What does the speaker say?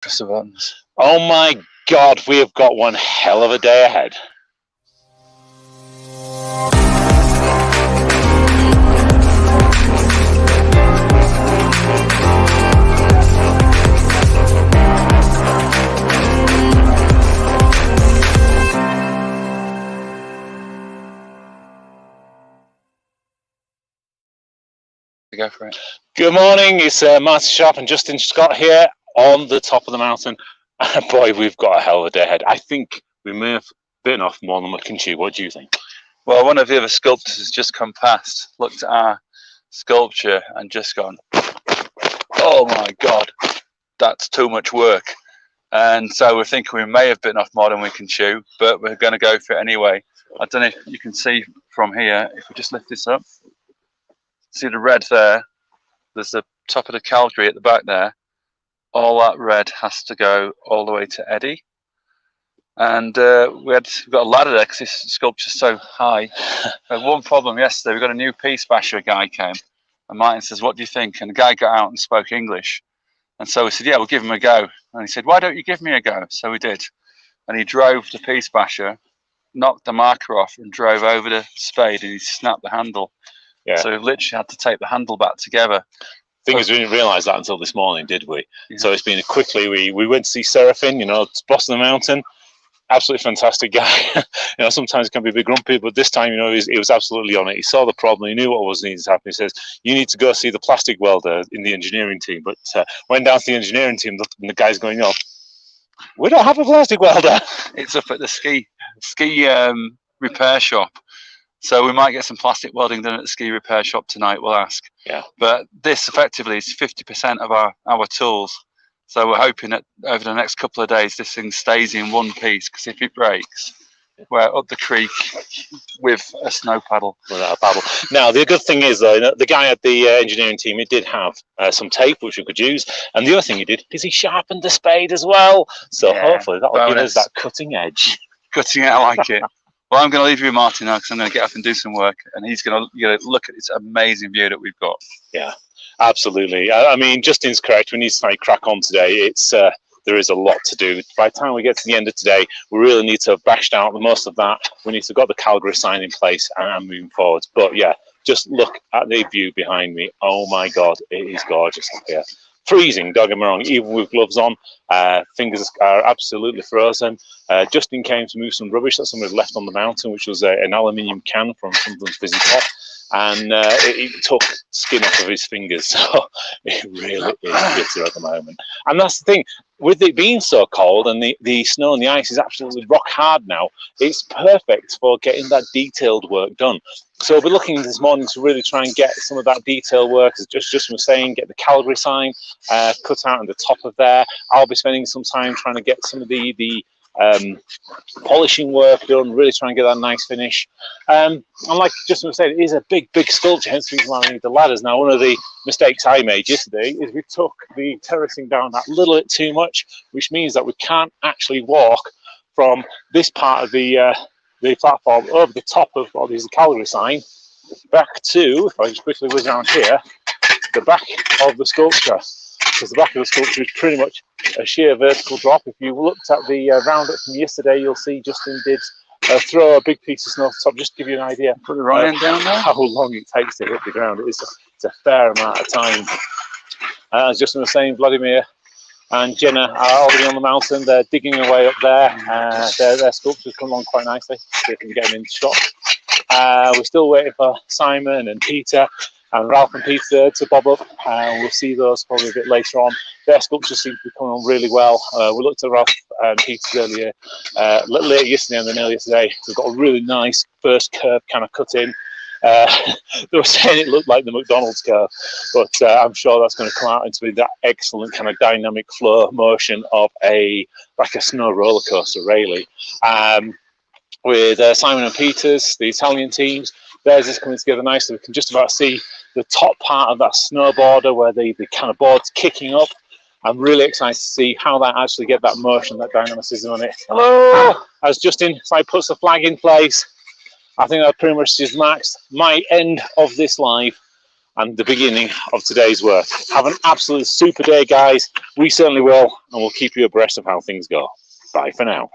Press the buttons. Oh my God, we have got one hell of a day ahead. Go for it. Good morning, it's Martin Sharp and Justin Scott here on the top of the mountain. Boy, we've got a hell of a day ahead. I think we may have bitten off more than we can chew. What do you think? Well, one of the other sculptors has just come past, looked at our sculpture and just gone, oh my God, that's too much work. And so we're thinking we may have bitten off more than we can chew, but we're going to go for it anyway. I don't know if you can see from here, if we just lift this up, see the red there, there's the top of the Calgary at the back there. All that red has to go all the way to Eddie. And we've got a ladder there because this sculpture's so high. We had one problem yesterday. We got a new piece basher guy came, and Martin says, what do you think? And the guy got out and spoke English. And so we said, yeah, we'll give him a go. And he said, why don't you give me a go? So we did. And he drove the piece basher, knocked the marker off and drove over the spade, and he snapped the handle. Yeah. So we literally had to tape the handle back together. Thing is, we didn't realise that until this morning, did we? Yeah. So it's been quickly, we went to see Seraphin, you know, boss of the mountain. Absolutely fantastic guy. You know, sometimes it can be a bit grumpy, but this time, you know, he was absolutely on it. He saw the problem, he knew what was needed to happen. He says, you need to go see the plastic welder in the engineering team. But went down to the engineering team, and the guy's going, oh, we don't have a plastic welder. It's up at the ski repair shop. So we might get some plastic welding done at the ski repair shop tonight, we'll ask. Yeah. But this effectively is 50% of our tools. So we're hoping that over the next couple of days, this thing stays in one piece, because if it breaks, we're up the creek with a snow paddle. Without a paddle. Now, the good thing is, though, the guy at the engineering team, he did have some tape, which we could use. And the other thing he did is he sharpened the spade as well. So yeah, hopefully that will give us that cutting edge. Cutting it, I like it. Well, I'm going to leave you with Martin now, because I'm going to get up and do some work, and he's going to look at this amazing view that we've got. Yeah, absolutely. I mean, Justin's correct. We need to crack on today. It's there is a lot to do. By the time we get to the end of today, we really need to have bashed out most of that. We need to have got the Calgary sign in place and moving forward. But yeah, just look at the view behind me. Oh my God, it is gorgeous up here. Freezing, don't get me wrong, even with gloves on. Fingers are absolutely frozen. Justin came to move some rubbish that somebody left on the mountain, which was an aluminium can from something's busy pot, and it took skin off of his fingers. So it really is bitter at the moment. And that's the thing, with it being so cold and the snow and the ice is absolutely rock hard now, it's perfect for getting that detailed work done. So we'll be looking this morning to really try and get some of that detail work, as Justin was saying, get the Calgary sign cut out on the top of there. I'll be spending some time trying to get some of the polishing work done, really try and get that nice finish. And like Justin was saying, it is a big sculpture, hence the reason why we need the ladders. Now, one of the mistakes I made yesterday is we took the terracing down that little bit too much, which means that we can't actually walk from this part of the platform over the top of what is the Calgary sign back to, if I just quickly whiz around here, the back of the sculpture. Because the back of the sculpture is pretty much a sheer vertical drop. If you looked at the roundup from yesterday, you'll see Justin did throw a big piece of snow off the top, just to give you an idea. Put the right end down there. How long it takes to hit the ground. It's a fair amount of time. As Justin was saying, Vladimir and Jenna are already on the mountain. They're digging away up there. Their sculptures come along quite nicely. See if we can get them in shot. We're still waiting for Simon and Peter and Ralph and Peter to bob up. We'll see those probably a bit later on. Their sculptures seem to be coming on really well. We looked at Ralph and Peter's earlier, later yesterday and then earlier today. We've got a really nice first curve kind of cut in. They were saying it looked like the McDonald's curve, but I'm sure that's going to come out into that excellent kind of dynamic flow motion of like a snow roller coaster, really. With Simon and Peter's, the Italian teams, theirs is coming together nicely. We can just about see the top part of that snowboarder where the kind of board's kicking up. I'm really excited to see how that actually get that motion, that dynamicism on it. Hello! As Justin puts the flag in place, I think that pretty much is maxed my end of this live. and the beginning of today's work. Have an absolute super day, guys. We certainly will, and we'll keep you abreast of how things go. Bye for now.